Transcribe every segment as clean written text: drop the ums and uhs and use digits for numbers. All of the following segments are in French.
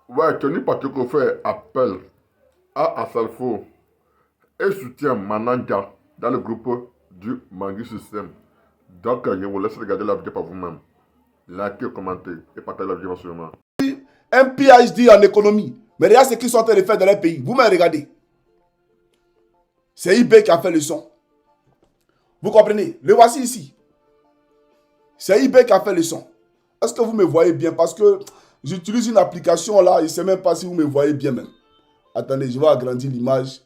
Ouais, Tony Pacheco fait appel à Asalfo et soutient Mananga dans le groupe du Mangi System. Donc, je vous laisse regarder la vidéo par vous-même. Likez, commentez et partagez la vidéo absolument. Un PhD en économie. Mais regarde ce qu'ils sont en train de faire dans les pays. Vous me regardez. C'est eBay qui a fait le son. Vous comprenez? Le voici ici. C'est eBay qui a fait le son. Est-ce que vous me voyez bien? Parce que j'utilise une application là. Je ne sais même pas si vous me voyez bien même. Attendez, je vais agrandir l'image.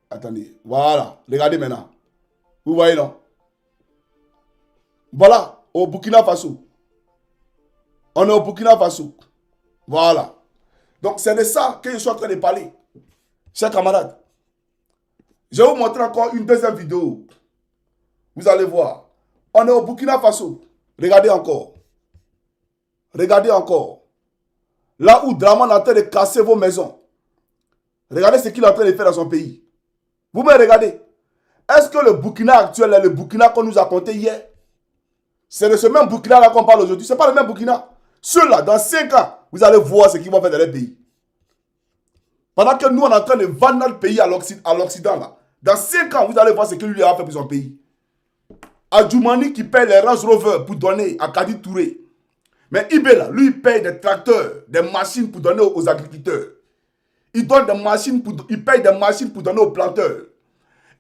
Attendez. Voilà. Regardez maintenant. Vous voyez non? Voilà. Au Burkina Faso. On est au Burkina Faso. Voilà. Donc c'est de ça que je suis en train de parler. Chers camarades. Je vais vous montrer encore une deuxième vidéo. Vous allez voir. On est au Burkina Faso. Regardez encore. Regardez encore. Là où Draman est en train de casser vos maisons. Regardez ce qu'il est en train de faire dans son pays. Vous me regardez. Est-ce que le Burkina actuel est le Burkina qu'on nous a conté hier? C'est de ce même Burkina là qu'on parle aujourd'hui. Ce n'est pas le même Burkina. Ceux-là, dans 5 ans, vous allez voir ce qu'ils vont faire dans les pays. Pendant que nous, on est en train de vendre notre pays à l'Occident là. Dans 5 ans, vous allez voir ce que lui a fait pour son pays. Adjoumani qui paye les Range Rover pour donner à Kadi Touré. Mais Ibé là, lui, il paye des tracteurs, des machines pour donner aux agriculteurs. Il donne des machines il paye des machines pour donner aux planteurs.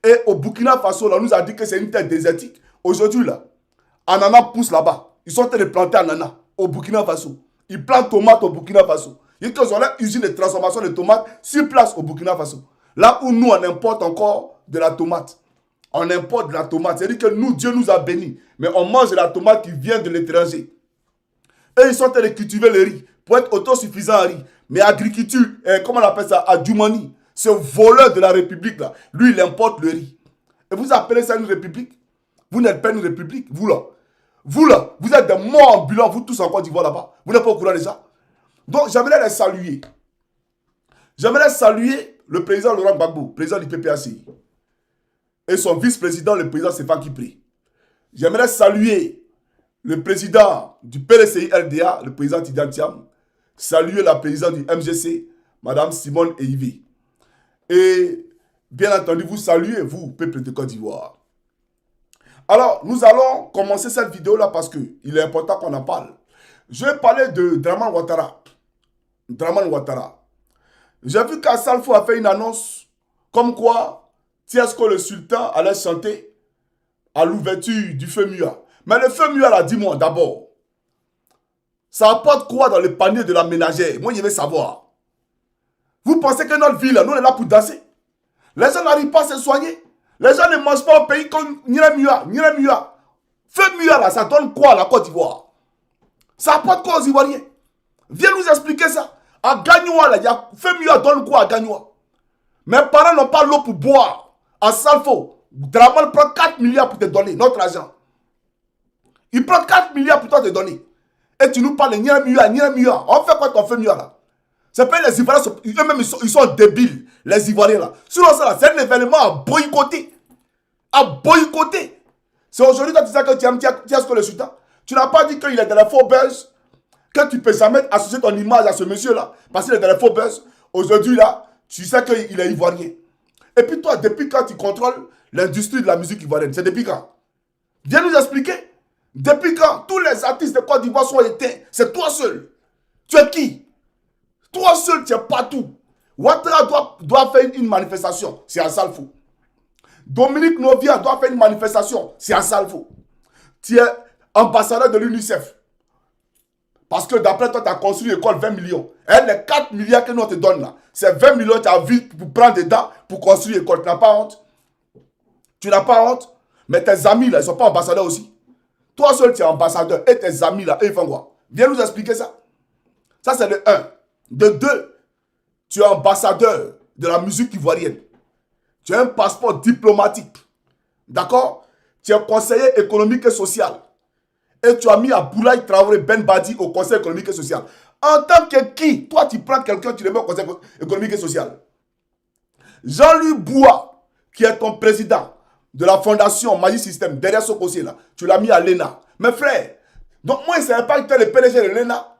Et au Burkina Faso, là, on nous a dit que c'est une terre désertique. Aujourd'hui, là, ananas pousse là-bas. Ils sont en train de planter ananas au Burkina Faso. Ils plantent tomates au Burkina Faso. Ils ont une usine de transformation de tomates sur place au Burkina Faso. Là où nous, on importe encore de la tomate. On importe de la tomate. C'est-à-dire que nous, Dieu nous a bénis. Mais on mange de la tomate qui vient de l'étranger. Et ils sont en train de cultiver le riz pour être autosuffisants en riz. Mais agriculture, comment on appelle ça? Adjoumani, ce voleur de la République là, lui il importe le riz. Et vous appelez ça une République? Vous n'êtes pas une République, vous là. Vous là, vous êtes des morts ambulants, vous tous en Côte d'Ivoire là-bas. Vous n'êtes pas au courant de ça? Donc j'aimerais les saluer. J'aimerais saluer le président Laurent Gbagbo, président du PPACI. Et son vice-président, le président Stéphane Kipré. J'aimerais saluer le président du PLCI LDA, le président Tidiane Thiam. Saluer la présidente du MGC, Madame Simone Eivé. Et bien entendu, vous saluez, vous, peuple de Côte d'Ivoire. Alors, nous allons commencer cette vidéo-là parce qu'il est important qu'on en parle. Je vais parler de Draman Ouattara. Draman Ouattara. J'ai vu qu'Assalfo a fait une annonce comme quoi Tiesco le sultan allait chanter à l'ouverture du feu Mua. Mais le feu Mua, là, dis-moi d'abord, ça apporte quoi dans le panier de la ménagère? Moi, je veux savoir. Vous pensez que notre ville, nous, on est là pour danser? Les gens n'arrivent pas à se soigner. Les gens ne mangent pas au pays comme Niremua. Feu Mua, là, ça donne quoi à la Côte d'Ivoire? Ça apporte quoi aux Ivoiriens? Viens nous expliquer ça. À Gagnoua, là, Feu Mua donne quoi à Gagnoua? Mes parents n'ont pas l'eau pour boire. À Salfo, Draman prend 4 milliards pour te donner, notre argent. Il prend 4 milliards pour toi te donner. Et tu nous parles de Niremua. On fait quoi ton Feu Mua, là? C'est pas les Ivoiriens, eux-mêmes, ils sont débiles, les Ivoiriens, là. Sinon, ça, c'est un événement à boycotter. À boycotter. C'est aujourd'hui que tu sais que tu aimes Tiesco le sultan. Tu n'as pas dit qu'il est dans les faux buzz, que tu peux jamais associer ton image à ce monsieur-là, parce qu'il est dans les faux buzz. Aujourd'hui, là, tu sais qu'il est ivoirien. Et puis toi, depuis quand tu contrôles l'industrie de la musique ivoirienne? C'est depuis quand? Viens nous expliquer. Depuis quand tous les artistes de Côte d'Ivoire sont éteints? C'est toi seul. Tu es qui? Toi seul, tu es partout. Ouattara doit faire une manifestation. C'est à Salfo. Dominique Novia doit faire une manifestation. C'est à Salfo. Tu es ambassadeur de l'UNICEF. Parce que d'après toi, tu as construit l'école 20 millions. Et les 4 milliards que nous on te donne là, c'est 20 millions que tu as vu pour prendre dedans pour construire l'école. Tu n'as pas honte? Tu n'as pas honte? Mais tes amis là, ils ne sont pas ambassadeurs aussi. Toi seul, tu es ambassadeur. Et tes amis là, ils font quoi? Viens nous expliquer ça. Ça, c'est de 1. De 2, tu es ambassadeur de la musique ivoirienne. Tu as un passeport diplomatique. D'accord? Tu es conseiller économique et social. Et tu as mis à Boulaye Traoré Ben Badi au conseil économique et social. En tant que qui? Toi, tu prends quelqu'un, tu le mets au conseil économique et social. Jean-Louis Boua, qui est ton président de la fondation Magic System, derrière ce conseil là, tu l'as mis à l'ENA. Mes frères, donc moi, je ne savais pas que tu es le PDG de l'ENA.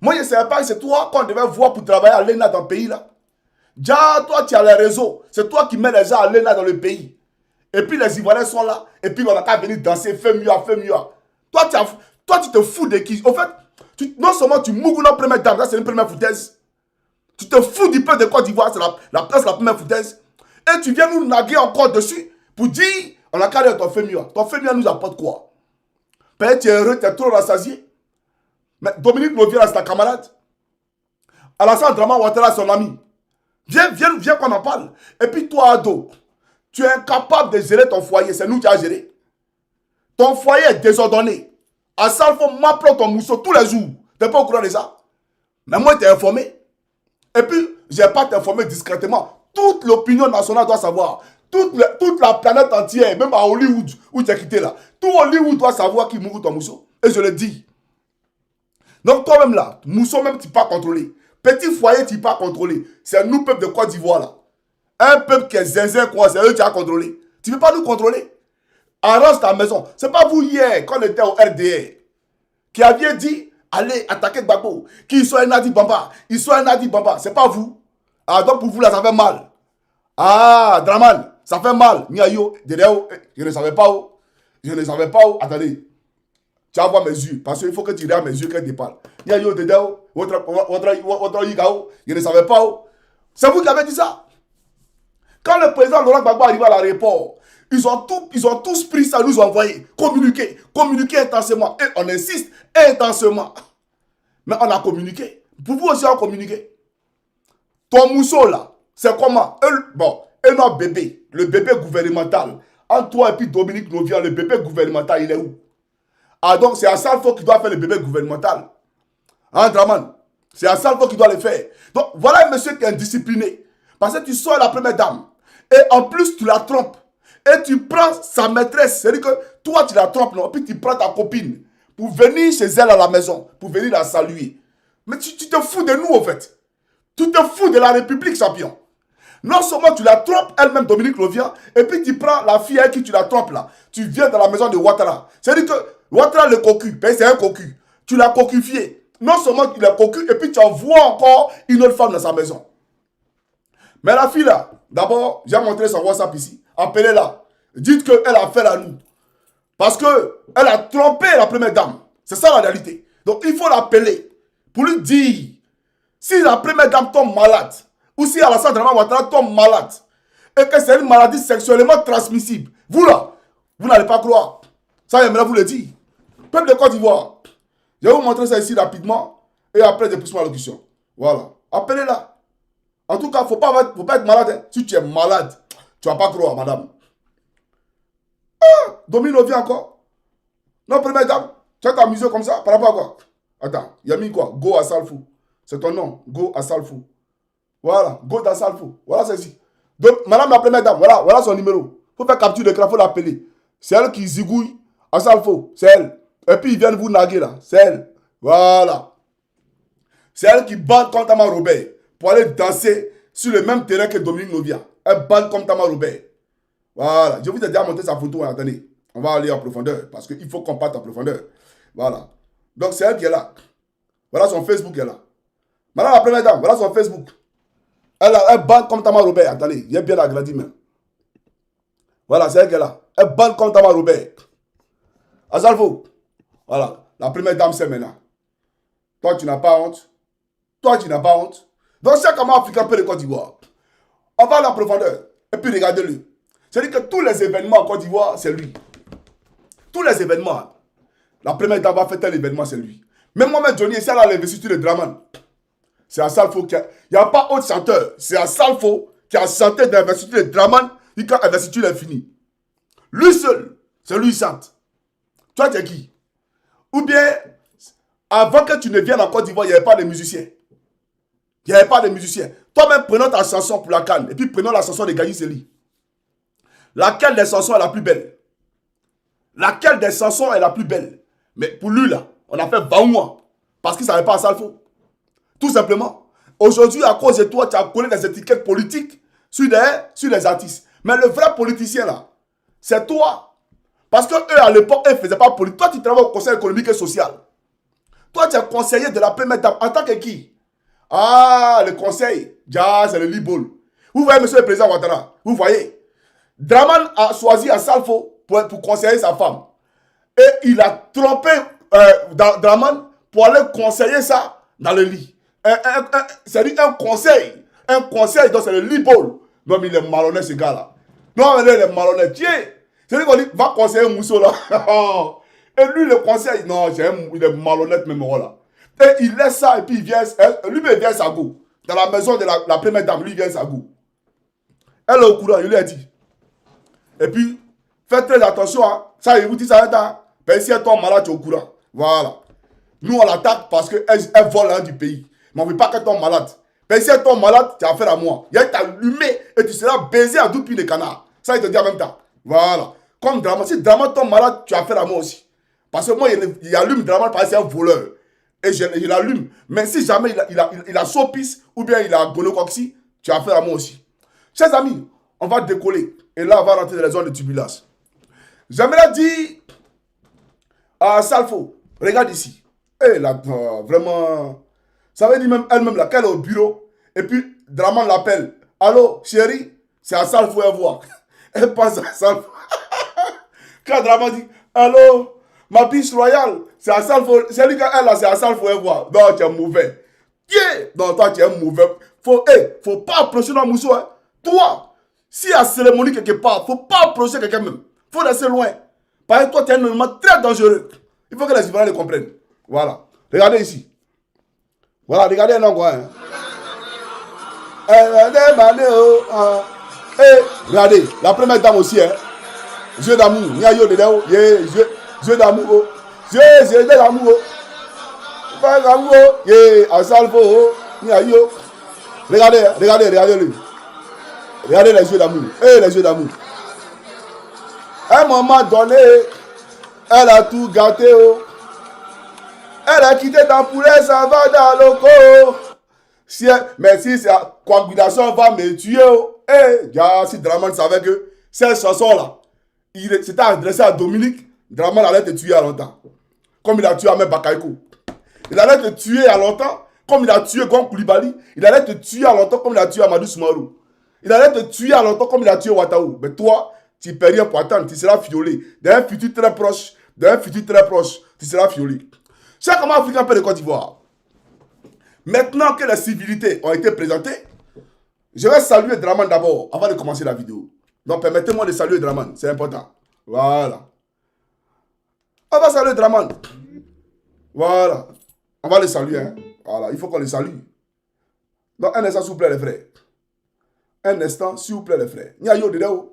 Moi, je ne savais pas que c'est toi qu'on devait voir pour travailler à l'ENA dans le pays là. Déjà, toi, tu as les réseaux. C'est toi qui mets les gens à l'ENA dans le pays. Et puis les Ivoiriens sont là. Et puis on n'a qu'à venir danser, fais mieux, fais mieux. Toi, tu te fous de qui? En fait, non seulement tu mougues la première dame, ça c'est une première foutaise. Tu te fous du peuple de Côte d'Ivoire, c'est la première foutaise. Et tu viens nous naguer encore dessus pour dire, on a qu'à dire ton fait mieux. Ton fait mieux nous apporte quoi? Peut-être tu es heureux, tu es trop rassasié. Mais Dominique Novia, c'est ta camarade. Alassane Draman Ouattara, son ami. Viens qu'on en parle. Et puis toi, ado, tu es incapable de gérer ton foyer. C'est nous qui avons géré. Ton foyer est désordonné. À ça, il faut m'appeler ton mousseau tous les jours. Tu n'es pas au courant de ça. Mais moi, tu es informé. Et puis, je n'ai pas t'informer discrètement. Toute l'opinion nationale doit savoir. Toute la planète entière, même à Hollywood, où tu as quitté là. Tout Hollywood doit savoir qui mourut ton mousseau. Et je le dis. Donc toi-même là, mousseau même, tu ne peux pas contrôler. Petit foyer, tu ne peux pas contrôler. C'est nous, peuple de Côte d'Ivoire là. Un peuple qui est zinzin, quoi, c'est eux qui a contrôlé. Tu ne peux pas nous contrôler. Arrange ta maison. Ce n'est pas vous hier, quand on était au RDR, qui aviez dit, allez attaquer Gbagbo, qu'ils soient un Nadi Bamba, ils soient un Nadi Bamba. Ce n'est pas vous. Ah, donc pour vous là, ça fait mal. Ah, Draman, ça fait mal. Niayo, je ne savais pas où. Je ne savais pas où. Attendez. Tu vas voir mes yeux. Parce qu'il faut que tu regardes mes yeux quand tu parles. Niayo, je ne savais pas où. C'est vous qui avez dit ça. Quand le président Laurent Gbagbo arrive à l'aéroport, ils ont tous pris ça, nous ont envoyé. Communiquer intensément. Et on insiste intensément. Mais on a communiqué. Pour vous aussi, on a communiqué. Ton mousseau là, c'est comment? Et notre bébé, le bébé gouvernemental, entre toi et puis Dominique Novia, le bébé gouvernemental, il est où? Ah donc c'est à Salfo qui doit faire le bébé gouvernemental. Hein, Draman? C'est à Salfo qui doit le faire. Donc voilà un monsieur qui est indiscipliné. Parce que tu sors la première dame. Et en plus, tu la trompes. Et tu prends sa maîtresse. C'est-à-dire que toi, tu la trompes, non? Puis tu prends ta copine pour venir chez elle à la maison, pour venir la saluer. Mais tu te fous de nous, en fait. Tu te fous de la République, champion. Non seulement tu la trompes, elle-même, Dominique Lovia, et puis tu prends la fille avec qui tu la trompes, là. Tu viens dans la maison de Ouattara. C'est-à-dire que Ouattara, le cocu, c'est un cocu. Tu l'as cocufié. Non seulement tu l'as cocu, et puis tu envoies encore une autre femme dans sa maison. Mais la fille, là, d'abord, j'ai montré son WhatsApp ici. Appelez-la. Dites qu'elle a fait à nous. Parce qu'elle a trompé la première dame. C'est ça la réalité. Donc il faut l'appeler pour lui dire, si la première dame tombe malade, ou si Alassane Draman Ouattara tombe malade, et que c'est une maladie sexuellement transmissible, vous là, vous n'allez pas croire. Ça, j'aimerais vous le dire. Peuple de Côte d'Ivoire, je vais vous montrer ça ici rapidement, et après, je pousse ma locution. Voilà. Appelez-la. En tout cas, il ne faut pas être malade. Hein. Si tu es malade, tu ne vas pas croire, madame. Ah, Domino vient encore. Non, première dame, tu vas t'amuser comme ça, par rapport à quoi? Attends, il y a mis quoi? Go à Salfou. C'est ton nom, Go à Salfou. Voilà, Go à Salfou. Voilà celle-ci. Donc, madame la première dame, voilà son numéro. Il faut faire capture d'écran, il faut l'appeler. C'est elle qui zigouille à Salfou. C'est elle. Et puis, ils viennent vous naguer là. C'est elle. Voilà. C'est elle qui bande contre Tama Robert pour aller danser sur le même terrain que Dominique Novia. Elle bande comme Tama Robert. Voilà. Je vous ai déjà montré sa photo. Hein. Attendez. On va aller en profondeur parce qu'il faut qu'on parte en profondeur. Voilà. Donc, c'est elle qui est là. Voilà son Facebook est là. Madame la première dame, voilà son Facebook. Elle bande comme Tama Robert. Attendez, il est bien agrandi même. Voilà, c'est elle qui est là. Elle bande comme Tama Robert. Azalfo. Voilà. La première dame, c'est maintenant. Toi, tu n'as pas honte. Toi, tu n'as pas honte. Donc, c'est comment Africain peut le Côte d'Ivoire. On va à la profondeur. Et puis, regardez-le. C'est-à-dire que tous les événements en Côte d'Ivoire, c'est lui. Tous les événements. La première dame va faire tel événement, c'est lui. Même moi-même, Johnny, c'est à l'investiture de Draman. C'est à Salfo qui a... Il n'y a pas autre chanteur. C'est à Salfo qui a chanté d'investiture de Draman. Et quand l'investiture est finie. Lui seul, c'est lui qui chante. Toi, tu es qui? Ou bien, avant que tu ne viennes en Côte d'Ivoire, il n'y avait pas de musiciens. Il n'y avait pas de musiciens. Toi-même, prenons ta chanson pour la canne. Et puis, prenons la chanson de Gaï Seli. Laquelle des chansons est la plus belle? Laquelle des chansons est la plus belle? Mais pour lui, là, on a fait 20 mois. Parce qu'il ne savait pas à Salfo. Tout simplement. Aujourd'hui, à cause de toi, tu as collé des étiquettes politiques sur les artistes. Mais le vrai politicien, là, c'est toi. Parce qu'eux, à l'époque, ils ne faisaient pas politique. Toi, tu travailles au Conseil économique et social. Toi, tu es conseiller de la première dame. En tant que qui? Ah, le conseil. Ja, c'est le Libol. Vous voyez, monsieur le président Ouattara, vous voyez. Draman a choisi Assalfo pour conseiller sa femme. Et il a trompé Draman pour aller conseiller ça dans le lit. C'est-à-dire un conseil. Un conseil, donc c'est le Libol. Non, mais il est malhonnête, ce gars-là. Non, mais il est malhonnête. Tiens, c'est lui qu'on dit, va conseiller Mousso, là. Et lui, le conseil, non, il est malhonnête, même, voilà. Et il laisse ça, et puis il vient, lui, il vient sa go. Dans la maison de la première dame, lui, il vient sa go. Elle est au courant, il lui a dit. Et puis, faites très attention, hein. Ça, il vous dit ça, hein. Ben, si elle tombe malade, tu es au courant. Voilà. Nous, on l'attaque parce qu'elle vole l'un du pays. Mais on ne veut pas qu'elle tombe malade. Ben, si elle tombe malade, tu as affaire à moi. Il y a t'allumer et tu seras baisé à 12 pieds de canard. Ça, il te dit en même temps. Voilà. Comme Draman, si Draman tombe malade, tu as affaire à moi aussi. Parce que moi, il allume Draman parce que c'est un voleur. Et je l'allume. Mais si jamais il a sopis ou bien il a gonocoxie, tu as affaire à moi aussi. Chers amis, on va décoller. Et là, on va rentrer dans les zones de turbulence. J'aimerais dire à Salfo, regarde ici. Et là, vraiment, ça veut dire même elle-même, là, qu'elle est au bureau. Et puis, Draman l'appelle. Allô, chérie, c'est à Salfo à voir. Elle pense à Salfo. Quand Draman dit, allô, ma biche royale, c'est à Salfo. C'est lui qu'elle là, c'est à Salfo à voir. Non, tu es mauvais. Yeah. Non, toi, tu es mauvais. Faut pas approcher dans Mousso. Hein. Toi, si il y a cérémonie quelque part, faut pas approcher quelqu'un même. Faut rester loin. Parce que toi, tu es un élément très dangereux. Il faut que les Ivoiriens le comprennent. Voilà. Regardez ici. Voilà, regardez un endroit. Hein. Regardez, la première dame aussi. Hein. Yeux d'amour. Yeux d'amour. Yeux d'amour. Pas d'amour. Asalfo. Regardez, regardez-le. Regardez les yeux d'amour. Les yeux d'amour. À un moment donné, elle a tout gâté. Oh. Elle a quitté ta poulet, ça va dans le co. Mais si sa coagulation va me tuer. Oh. Si Draman savait que cette chanson-là, c'était adressé à Dominique, Draman allait te tuer à longtemps. Comme il a tué Ahmed Bakaïko. Il allait te tuer à longtemps, comme il a tué Gon Koulibaly. Il allait te tuer à longtemps, comme il a tué Amadou Soumarou. Il allait te tuer à longtemps, comme il a tué Ouattara. Mais toi, tu ne peux rien pour attendre, tu seras violé. Dans un futur très proche, tu seras violé. Chaque homme africain peut de Côte d'Ivoire. Maintenant que les civilités ont été présentées, je vais saluer Draman d'abord, avant de commencer la vidéo. Donc permettez-moi de saluer Draman, c'est important. Voilà. On va saluer Draman. Voilà. On va le saluer. Hein. Voilà, il faut qu'on le salue. Donc un instant, s'il vous plaît, les frères. Un instant, s'il vous plaît, les frères. Nya yo de où?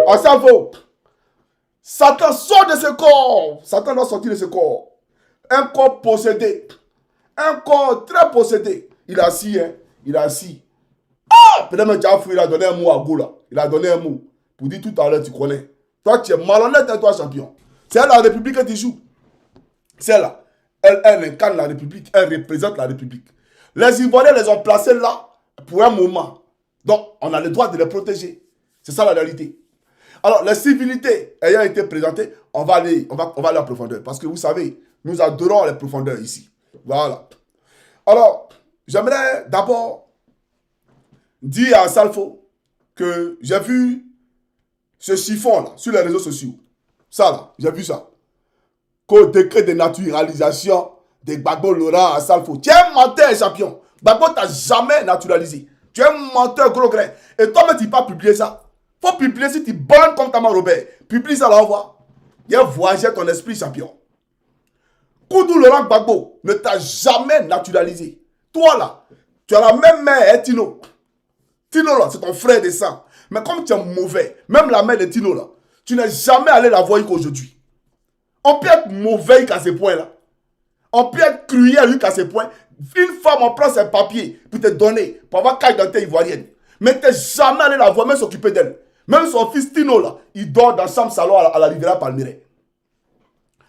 On s'en faut. Satan sort de ce corps. Satan doit sortir de ce corps. Un corps possédé. Un corps très possédé. Il a assis, hein. Il a assis. Ah! Peut-être que Diafou, il a donné un mot à Goula. Il a donné un mot. Pour dire tout à l'heure, tu connais. Toi, tu es malhonnête, hein, toi, champion. C'est la République que tu joues. C'est là. Elle incarne la République. Elle représente la République. Les Ivoiriens les ont placés là pour un moment. Donc, on a le droit de les protéger. C'est ça la réalité. Alors, les civilités ayant été présentées, on va aller en profondeur. Parce que vous savez, nous adorons les profondeurs ici. Voilà. Alors, j'aimerais d'abord dire à Salfo que j'ai vu ce chiffon-là sur les réseaux sociaux. Ça là, j'ai vu ça. Qu'au décret de naturalisation de Gbagbo Laurent à Salfo. Tu es un menteur, champion. Gbagbo t'a jamais naturalisé. Tu es un menteur gros grain. Et toi-même, tu ne peux pas publier ça. Faut publier si tu bannes comme Tama Robert. Publie ça là, on voit. Il a voyagé ton esprit, champion. Koudou Laurent Gbagbo ne t'a jamais naturalisé. Toi là, tu as la même mère, hein, Tino. Tino là, c'est ton frère de sang. Mais comme tu es mauvais, même la mère de Tino là, Tu n'es jamais allé la voir qu'aujourd'hui. On peut être mauvais qu'à ce point-là. On peut être cruel qu'à ce point. Une femme, on prend ses papiers pour te donner, pour avoir carte d'identité ivoirienne. Mais tu n'es jamais allé la voir, même s'occuper d'elle. Même son fils Tino, là, il dort dans chambre salon à la Riviera Palmeraie.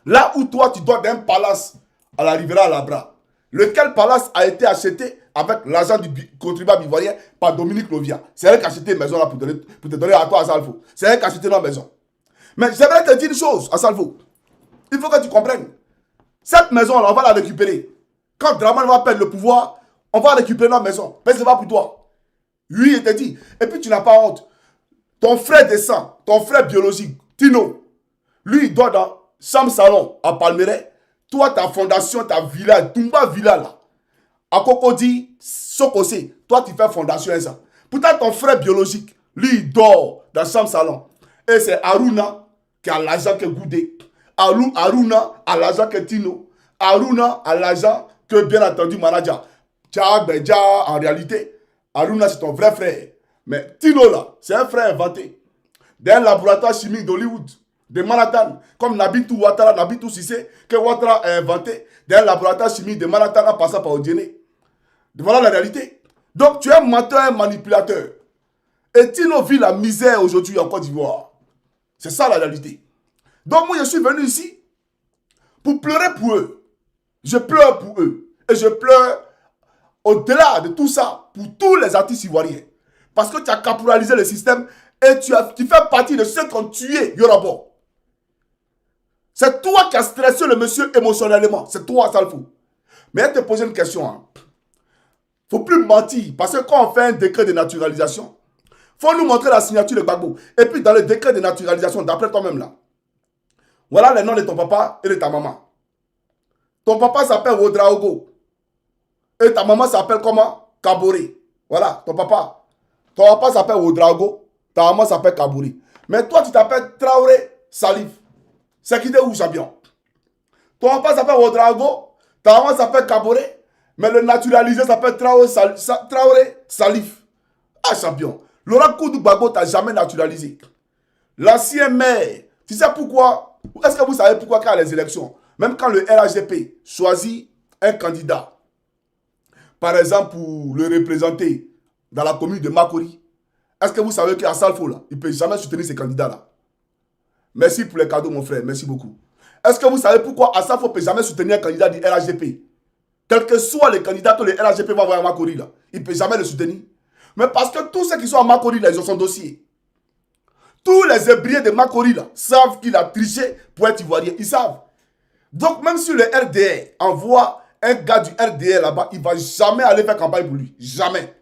Là où toi, tu dors dans un palace à la Riviera Labra. Lequel palace a été acheté avec l'argent du contribuable ivoirien par Dominique Lovia. C'est elle qui a acheté une maison là pour te donner à toi à Salfo. C'est elle qui a acheté notre maison. Mais j'aimerais te dire une chose à Salfo. Il faut que tu comprennes. Cette maison là, on va la récupérer. Quand Draman va perdre le pouvoir, on va récupérer notre maison. Mais c'est pas pour toi. Oui, il te dit. Et puis tu n'as pas honte. Ton frère descend, ton frère biologique, Tino, lui il dort dans chambre salon à Palmeraie. Toi, ta fondation, ta villa, Tumba Villa là, à Cocody, Sokosé, toi tu fais fondation et ça. Pourtant ton frère biologique, lui il dort dans chambre salon. Et c'est Aruna qui a l'argent que Goudé. Aruna a l'argent que Tino. Aruna a l'argent que bien entendu Manaja. Tchadja, en réalité, Aruna c'est ton vrai frère. Mais Tino là, c'est un frère inventé. D'un laboratoire chimique d'Hollywood, de Manhattan, comme Nabitou Ouattara, Nabitou Sissé, que Ouattara a inventé, d'un laboratoire chimique de Manhattan en passant par Odiene. Voilà la réalité. Donc tu es un menteur, un manipulateur. Et Tino vit la misère aujourd'hui en Côte d'Ivoire. C'est ça la réalité. Donc moi je suis venu ici pour pleurer pour eux. Je pleure pour eux. Et je pleure au-delà de tout ça pour tous les artistes ivoiriens. Parce que tu as caporalisé le système et tu fais partie de ceux qui ont tué Yorabo. C'est toi qui as stressé le monsieur émotionnellement. C'est toi, Salfo. Mais je te poser une question. Hein. Faut plus mentir. Parce que quand on fait un décret de naturalisation, faut nous montrer la signature de Gbagbo. Et puis dans le décret de naturalisation, d'après toi-même là, voilà les noms de ton papa et de ta maman. Ton papa s'appelle Ouedraogo. Et ta maman s'appelle comment? Kaboré. Voilà, ton papa. Ton papa s'appelle Ouedraogo. Ta maman s'appelle Kaboré. Mais toi, tu t'appelles Traoré Salif. C'est qui t'es où, champion? Ton papa s'appelle Ouedraogo. Ta maman s'appelle Kaboré. Mais le naturalisé s'appelle Traoré Salif. Ah, champion. Laurent Koudou Gbagbo t'a jamais naturalisé. L'ancien maire, tu sais pourquoi? Est-ce que vous savez pourquoi quand les élections, même quand le RHDP choisit un candidat, par exemple pour le représenter dans la commune de Makori, est-ce que vous savez qu'à Salfo, là, il ne peut jamais soutenir ces candidats-là? Merci pour les cadeaux, mon frère. Merci beaucoup. Est-ce que vous savez pourquoi Salfo ne peut jamais soutenir un candidat du RHDP? Quel que soit le candidat que le RHDP va avoir à Makori, là, il ne peut jamais le soutenir. Mais parce que tous ceux qui sont à Makori, là, ils ont son dossier. Tous les ébriers de Makori, là, savent qu'il a triché pour être ivoirien. Ils savent. Donc, même si le RDR envoie un gars du RDR là-bas, il ne va jamais aller faire campagne pour lui. Jamais.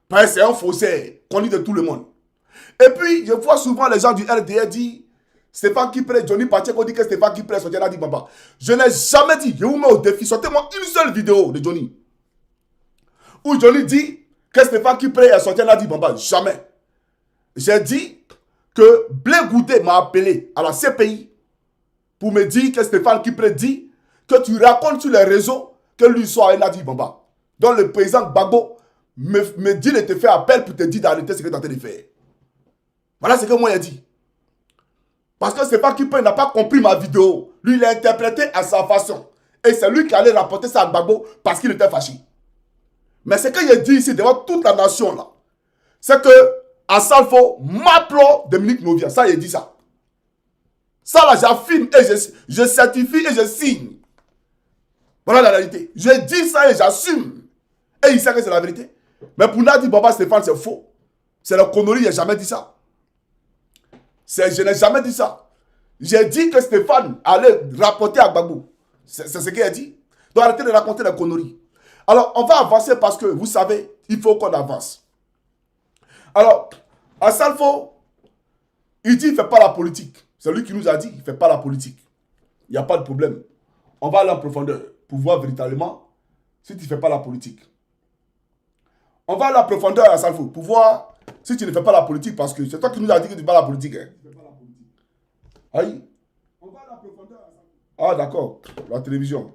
Parce que c'est un faussaire, connu de tout le monde. Et puis, je vois souvent les gens du RDR dire Stéphane Kipré, Johnny Pacheco dit que Stéphane Kipré sorti Nadi Bamba. Je n'ai jamais dit, je vous mets au défi, sortez-moi une seule vidéo de Johnny. Où Johnny dit que Stéphane Kipré est sorti Nadi Bamba. Jamais. J'ai dit que Blé Goudé m'a appelé à la CPI pour me dire que Stéphane Kipré dit que tu racontes sur les réseaux que lui soit un Nadi Bamba. Donc le président Gbagbo me dit de te faire appel pour te dire d'arrêter ce que tu es en train de faire. Voilà ce que moi j'ai dit. Parce que Stéphane Kipré n'a pas compris ma vidéo. Lui, il a interprété à sa façon. Et c'est lui qui allait rapporter ça à Gbagbo parce qu'il était fâché. Mais ce que j'ai dit ici devant toute la nation là, c'est que à Salfo, m'appelons Dominique Novia. Ça, il dit ça. Ça là, j'affirme et je certifie et je signe. Voilà la réalité. Je dis ça et j'assume. Et il sait que c'est la vérité. Mais pour Nadi Bamba Stéphane, c'est faux. C'est la connerie, il n'a jamais dit ça. Je n'ai jamais dit ça. J'ai dit que Stéphane allait rapporter à Gbagbo. C'est ce qu'il a dit. Donc arrêtez de raconter la connerie. Alors, on va avancer parce que, vous savez, il faut qu'on avance. Alors, à Salfo, il dit qu'il ne fait pas la politique. C'est lui qui nous a dit qu'il ne fait pas la politique. Il n'y a pas de problème. On va aller en profondeur pour voir véritablement si tu ne fais pas la politique. On va aller en profondeur à Salfo pour voir si tu ne fais pas la politique parce que c'est toi qui nous as dit que tu ne fais pas la politique. Hein. Tu ne fais pas la politique. Aïe. On va aller en profondeur à Salfo. Ah, d'accord. La télévision.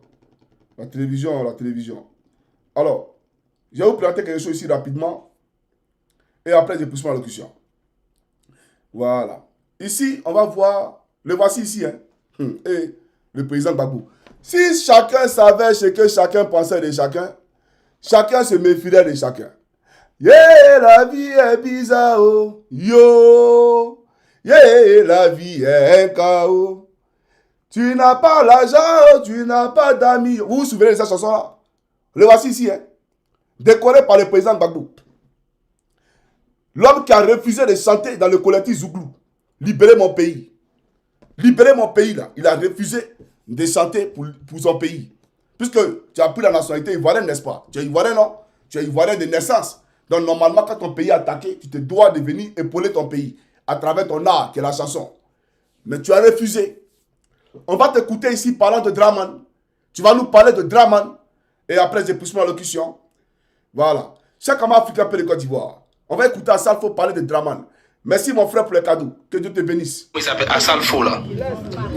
La télévision. Alors, je vais vous présenter quelque chose ici rapidement. Et après, je pousse ma locution. Voilà. Ici, on va voir, le voici ici, hein. Et le président Gbagbo. Si chacun savait ce que chacun pensait de chacun, chacun se méfierait de chacun. Yeah, la vie est bizarre, oh. Yo. Yeah, la vie est un chaos. Tu n'as pas l'argent, tu n'as pas d'amis. Vous vous souvenez de cette chanson-là? Le voici ici, hein. Décoré par le président Gbagbo. L'homme qui a refusé de chanter dans le collectif Zouglou. Libérez mon pays. Libérez mon pays, là. Il a refusé de chanter pour son pays. Puisque tu as pris la nationalité ivoirienne, n'est-ce pas? Tu es ivoirien, non? Tu es ivoirien de naissance. Donc, normalement, quand ton pays est attaqué, tu te dois de venir épauler ton pays à travers ton art, qui est la chanson. Mais tu as refusé. On va t'écouter ici parlant de Draman. Tu vas nous parler de Draman. Et après, j'ai poussé mon allocution. Voilà. Chaque homme africain peut de Côte d'Ivoire. On va écouter Assalfo parler de Draman. Merci mon frère pour le cadeau. Que Dieu te bénisse. Il s'appelle Assalfo là.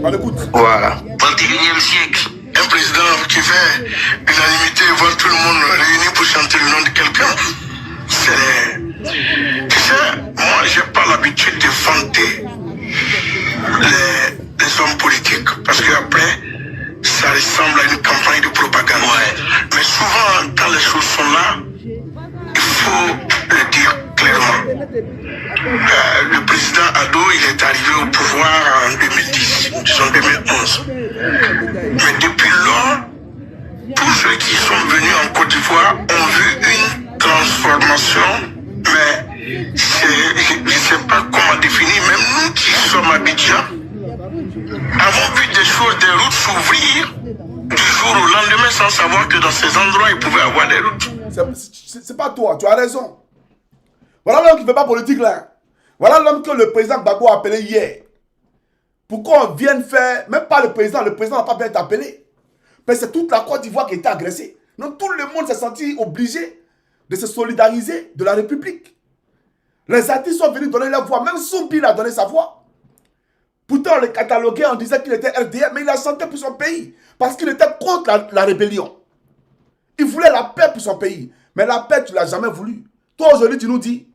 On écoute. Voilà. 21e siècle. Un président qui fait unanimité devant tout le monde réuni pour chanter le nom de quelqu'un. Tu sais, moi j'ai pas l'habitude de vanter les hommes politiques. Parce qu'après, ça ressemble à une campagne de propagande. Ouais. Mais souvent, quand les choses sont là, il faut le dire clairement. Le président Ado, il est arrivé au pouvoir en 2010, disons 2011. Mais depuis lors, tous ceux qui sont venus en Côte d'Ivoire ont vu une transformation, mais je ne sais pas comment définir. Même nous qui sommes à Abidjan, avons vu des choses, des routes s'ouvrir du jour au lendemain sans savoir que dans ces endroits, il pouvait y avoir des routes. C'est pas toi, tu as raison. Voilà l'homme qui ne fait pas politique là. Voilà l'homme que le président Gbagbo a appelé hier. Pourquoi on vient faire, même pas le président n'a pas bien été appelé. Mais c'est toute la Côte d'Ivoire qui a été agressée. Donc tout le monde s'est senti obligé de se solidariser de la République. Les artistes sont venus donner leur voix, même Soumbi a donné sa voix. Pourtant on le cataloguait en disant qu'il était RDM, mais il a chanté pour son pays. Parce qu'il était contre la rébellion. Il voulait la paix pour son pays. Mais la paix, tu ne l'as jamais voulu. Toi aujourd'hui tu nous dis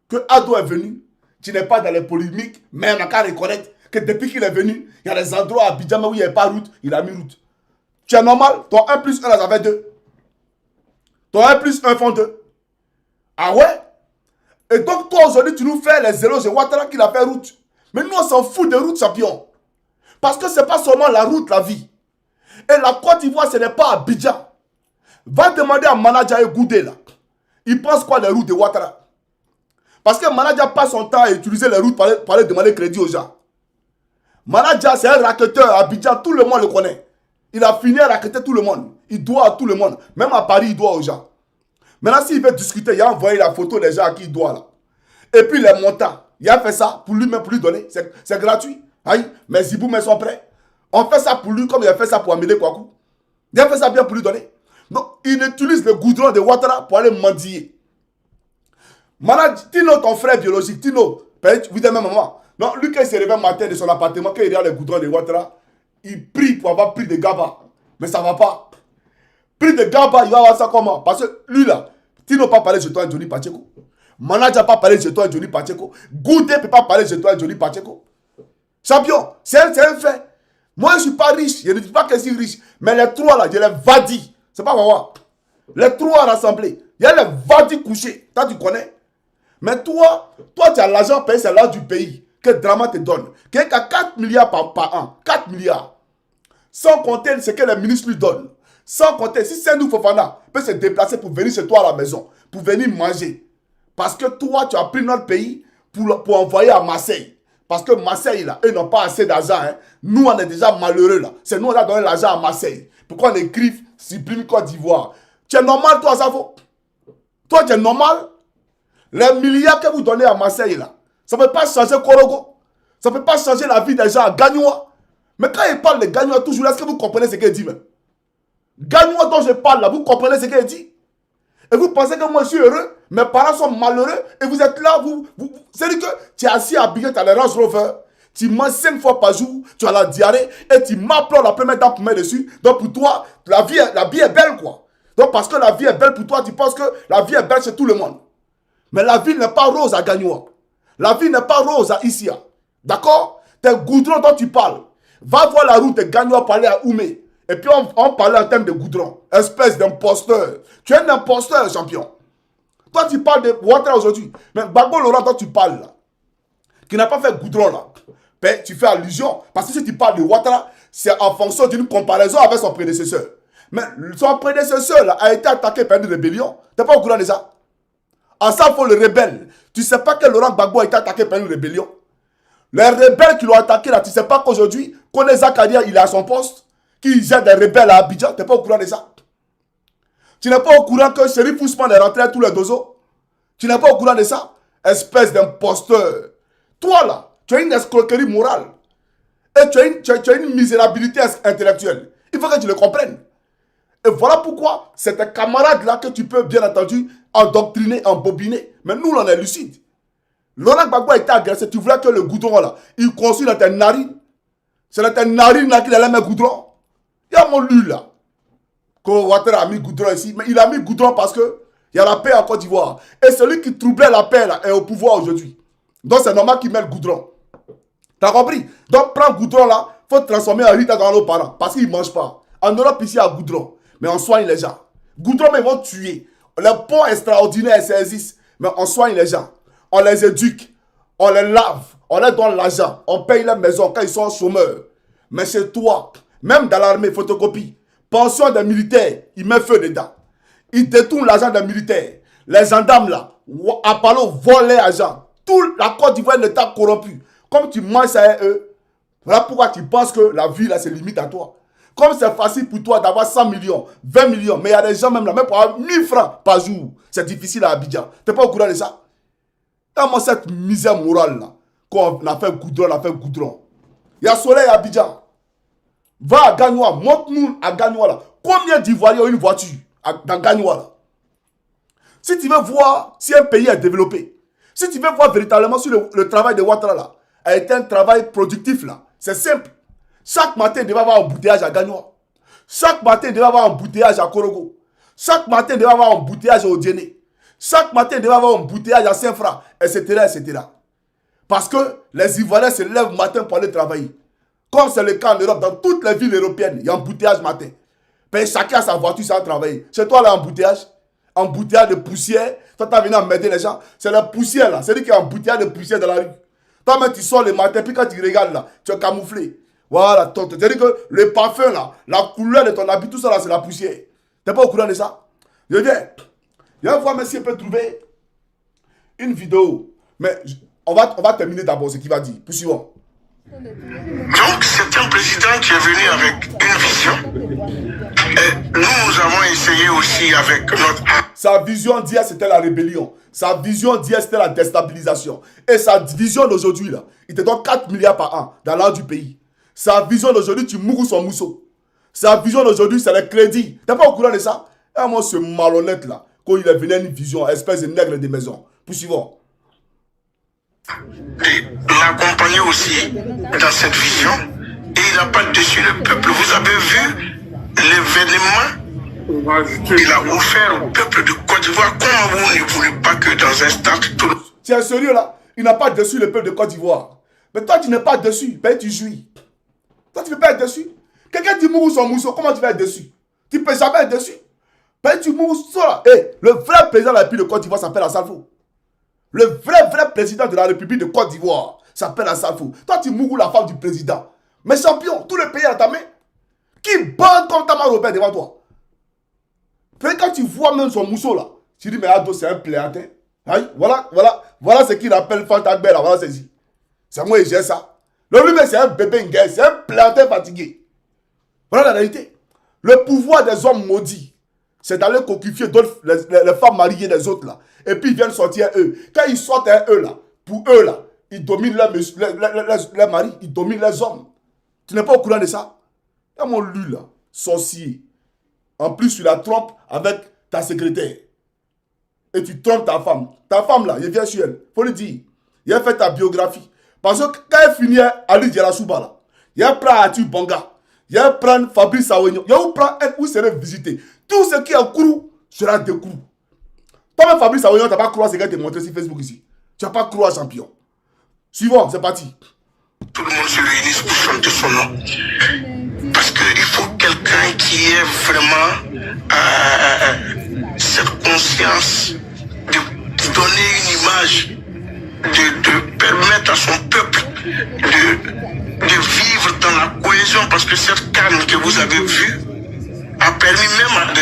que Ado est venu. Tu n'es pas dans les polémiques, mais on n'a qu'à reconnaître que depuis qu'il est venu, il y a des endroits à Abidjan où il n'y avait pas route, il a mis route. Tu es normal, ton 1 plus 1 là, ça fait 2. Ton 1 plus 1 font 2. Ah ouais? Et donc toi aujourd'hui, tu nous fais les zéros de Ouattara qu'il a fait route. Mais nous, on s'en fout de route, champion. Parce que ce n'est pas seulement la route, la vie. Et la Côte d'Ivoire, ce n'est pas Abidjan. Va demander à Manadia et Goudé là. Il pense quoi des routes de Ouattara? Parce que Manadia passe son temps à utiliser les routes pour aller demander crédit aux gens. Manadia, c'est un racketeur à Abidjan, tout le monde le connaît. Il a fini à racketer tout le monde. Il doit à tout le monde. Même à Paris, il doit aux gens. Maintenant, s'il veut discuter, il a envoyé la photo des gens à qui il doit là. Et puis les montants. Il a fait ça pour lui-même, pour lui donner. C'est gratuit. Aïe, mais Zibou met son prêt. On fait ça pour lui comme il a fait ça pour Amédée Kouakou. Il a fait ça bien pour lui donner. Donc, il utilise le goudron de Ouattara pour aller mendier. Maintenant, Tino, ton frère biologique, Tino, vous êtes même maman. Non, lui, quand il se réveille matin de son appartement, quand il regarde le goudron de Ouattara, il prie pour avoir pris de GABA. Mais ça ne va pas. Pris de GABA, il va avoir ça comment? Parce que lui, là, Tino ne peut pas parler de toi et Johnny Pacheco. Manager ne peut pas parler de toi et Johnny Pacheco. Goudé ne peut pas parler de toi et Johnny Pacheco. Champion, c'est un fait. Moi, je ne suis pas riche. Je ne dis pas que je suis riche. Mais les trois, là, je les vadis. C'est pas Wawa. Les trois rassemblés. Il y a les vadis couchés. Toi, tu connais. Mais toi, tu as l'argent payé, c'est l'argent du pays que Drama te donne. Qui est à 4 milliards par an. 4 milliards. Sans compter ce que les ministres lui donnent. Sans compter, si Sendou Fofana peut se déplacer pour venir chez toi à la maison, pour venir manger. Parce que toi, tu as pris notre pays pour envoyer à Marseille. Parce que Marseille, là, eux n'ont pas assez d'argent. Hein. Nous, on est déjà malheureux, là. C'est nous, on a donné l'argent à Marseille. Pourquoi on écrive supprime Côte d'Ivoire? Tu es normal, toi, ça vaut? Toi, tu es normal? Les milliards que vous donnez à Marseille, là, ça ne peut pas changer Korogo. Ça ne peut pas changer la vie des gens à Gagnoua. Mais quand il parle de Gagnoua, toujours, est-ce que vous comprenez ce qu'il dit même? Gagnoua dont je parle, là, vous comprenez ce qu'il dit? Et vous pensez que moi, je suis heureux? Mes parents sont malheureux? Et vous êtes là, c'est-à-dire que tu es assis à Biguet, tu as les Range Rover. Tu manges 5 fois par jour, tu as la diarrhée, et tu m'applaudes la première dent pour mettre dessus. Donc pour toi, la vie est belle, quoi. Donc parce que la vie est belle pour toi, tu penses que la vie est belle chez tout le monde. Mais la vie n'est pas rose à Gagnoua. La vie n'est pas rose à Issia. D'accord? Tes goudrons dont tu parles. Va voir la route de Gagnon parler à Oumé. Et puis on parlait en termes de goudron. Espèce d'imposteur. Tu es un imposteur, champion. Toi, tu parles de Ouattara aujourd'hui. Mais Gbagbo Laurent, dont tu parles là, qui n'a pas fait goudron là, ben, tu fais allusion. Parce que si tu parles de Ouattara, c'est en fonction d'une comparaison avec son prédécesseur. Mais son prédécesseur là, a été attaqué par une rébellion. Tu n'es pas au courant de ça? En ça, il faut le rebelle. Tu ne sais pas que Laurent Gbagbo a été attaqué par une rébellion. Les rebelles qui l'ont attaqué là, tu ne sais pas qu'aujourd'hui, Kone Zakaria, il est à son poste, qui gère des rebelles à Abidjan. Tu n'es pas au courant de ça? Tu n'es pas au courant que Chérif Ousmane est rentré à tous les dozos? Tu n'es pas au courant de ça? Espèce d'imposteur. Toi là, tu as une escroquerie morale. Et tu as une misérabilité intellectuelle. Il faut que tu le comprennes. Et voilà pourquoi c'est tes camarades-là que tu peux bien entendu endoctriner, embobiner. Mais nous, on est lucide. Laurent Gbagbo a été agressé. Tu voulais que le goudron là, il construit dans tes narines. C'est dans tes narines là qu'il allait mettre goudron. Il y a mon lu là. Que Ouattara a mis goudron ici. Mais il a mis goudron parce que il y a la paix en Côte d'Ivoire. Et celui qui troublait la paix là est au pouvoir aujourd'hui. Donc c'est normal qu'il mette le goudron. T'as compris? Donc prends le goudron là, il faut transformer en riz dans nos parents. Parce qu'ils ne mangent pas. En Europe ici, il y a goudron. Mais on soigne les gens. Goudron, mais ils vont tuer. Les ponts extraordinaires, ça existe. Mais on soigne les gens. On les éduque. On les lave. On les donne l'argent. On paye les maisons quand ils sont chômeurs. Mais chez toi, même dans l'armée, photocopie, pension des militaires, ils mettent feu dedans. Ils détournent l'argent des militaires. Les gendarmes là, à Palo, volent les agents. Toute la Côte d'Ivoire est état corrompu. Comme tu manges ça à eux, voilà pourquoi tu penses que la vie là, c'est limite à toi. Comme c'est facile pour toi d'avoir 100 millions, 20 millions, mais il y a des gens même là, même pour avoir 1000 francs par jour, c'est difficile à Abidjan. Tu n'es pas au courant de ça? Et moi, cette misère morale là, qu'on a fait goudron, on a fait goudron. Il y a soleil à Abidjan. Va à Gagnoua, montre-nous à Gagnoua là. Combien d'Ivoiriens ont une voiture dans Gagnoua là? Si tu veux voir si un pays est développé, si tu veux voir véritablement si le travail de Ouattara là a été un travail productif là, c'est simple. Chaque matin, il devait avoir un embouteillage à Gagnoua. Chaque matin, il devait avoir un embouteillage à Korogo. Chaque matin, il devait avoir un embouteillage au Djéné. Chaque matin, il devait avoir un embouteillage à Saint-Fra, etc., etc. Parce que les Ivoiriens se lèvent le matin pour aller travailler. Comme c'est le cas en Europe, dans toutes les villes européennes, il y a un embouteillage matin. Mais chacun a sa voiture sans travailler. Chez toi, là, embouteillage. Embouteillage de poussière. Toi, tu as venu emmerder les gens. C'est la poussière, là. C'est lui qui a un embouteillage de poussière dans la rue. Toi, même, tu sors le matin, puis quand tu regardes, là, tu es camouflé. Voilà, c'est-à-dire que le parfum là, la couleur de ton habit, tout ça là, c'est la poussière. Tu n'es pas au courant de ça? Je viens. Je vais voir si on peut trouver une vidéo. Mais on va terminer d'abord ce qu'il va dire. Poursuivons. Donc, c'est un président qui est venu avec une vision. Et nous avons essayé aussi avec notre... Sa vision d'hier, c'était la rébellion. Sa vision d'hier, c'était la déstabilisation. Et sa vision d'aujourd'hui, là, il te donne 4 milliards par an dans l'art du pays. Sa vision d'aujourd'hui, tu mourres son mousseau. Sa vision d'aujourd'hui, c'est le crédit. Tu n'es pas au courant de ça? Et moi, ce malhonnête là, quand il est venu à une vision, espèce de nègre de maison. Poursuivons. L'accompagner aussi dans cette vision. Et il n'a pas déçu le peuple. Vous avez vu l'événement qu'il a offert au peuple de Côte d'Ivoire. Comment vous ne voulez pas que dans un stade tout... Tu es sérieux là? Il n'a pas déçu le peuple de Côte d'Ivoire. Mais toi, tu n'es pas déçu. Ben, tu jouis. Toi, tu ne peux pas être déçu. Quelqu'un dit mourou son mousseau, comment tu vas être déçu? Tu ne peux jamais être déçu. Ben, tu mourou ça. Et le vrai président de la République de Côte d'Ivoire s'appelle Assalfo. Le vrai président de la République de Côte d'Ivoire s'appelle Assalfo. Toi, tu mourou la femme du président. Mais champion, tout le pays est à ta main. Qui bande comme Tamar Robert devant toi? Puis quand tu vois même son mousseau là, tu dis, mais Ado, c'est un pléatin. Voilà ce qu'il appelle Fantagbe là, voilà ceci. C'est moi et j'ai ça. Le lui, c'est un bébé guerre, c'est un plantain fatigué. Voilà la réalité. Le pouvoir des hommes maudits, c'est d'aller coquifier les femmes mariées des autres là. Et puis ils viennent sortir eux. Quand ils sortent eux là, pour eux là, ils dominent les maris, ils dominent les hommes. Tu n'es pas au courant de ça? Il y a mon lu là, sorcier. En plus, tu la trompes avec ta secrétaire. Et tu trompes ta femme. Ta femme là, il vient sur elle. Faut lui dire. Il a fait ta biographie. Parce que quand elle finit Ali Djerasouba là, il a pris Atu Bonga, il a pris Fabrice Awenyo, il a pris elle où serait visité. Tout ce qui est en cours sera découvert. Toi-même Fabrice Awenyo, tu n'as pas croire ce qu'elle t'a montré sur Facebook ici. Tu n'as pas croire champion. Suivant, c'est parti. tout le monde se réunisse pour chanter son nom. Parce qu'il faut quelqu'un qui ait vraiment cette conscience de donner une image, de permettre à son peuple de vivre dans la cohésion. Parce que cette calme que vous avez vue a permis même à des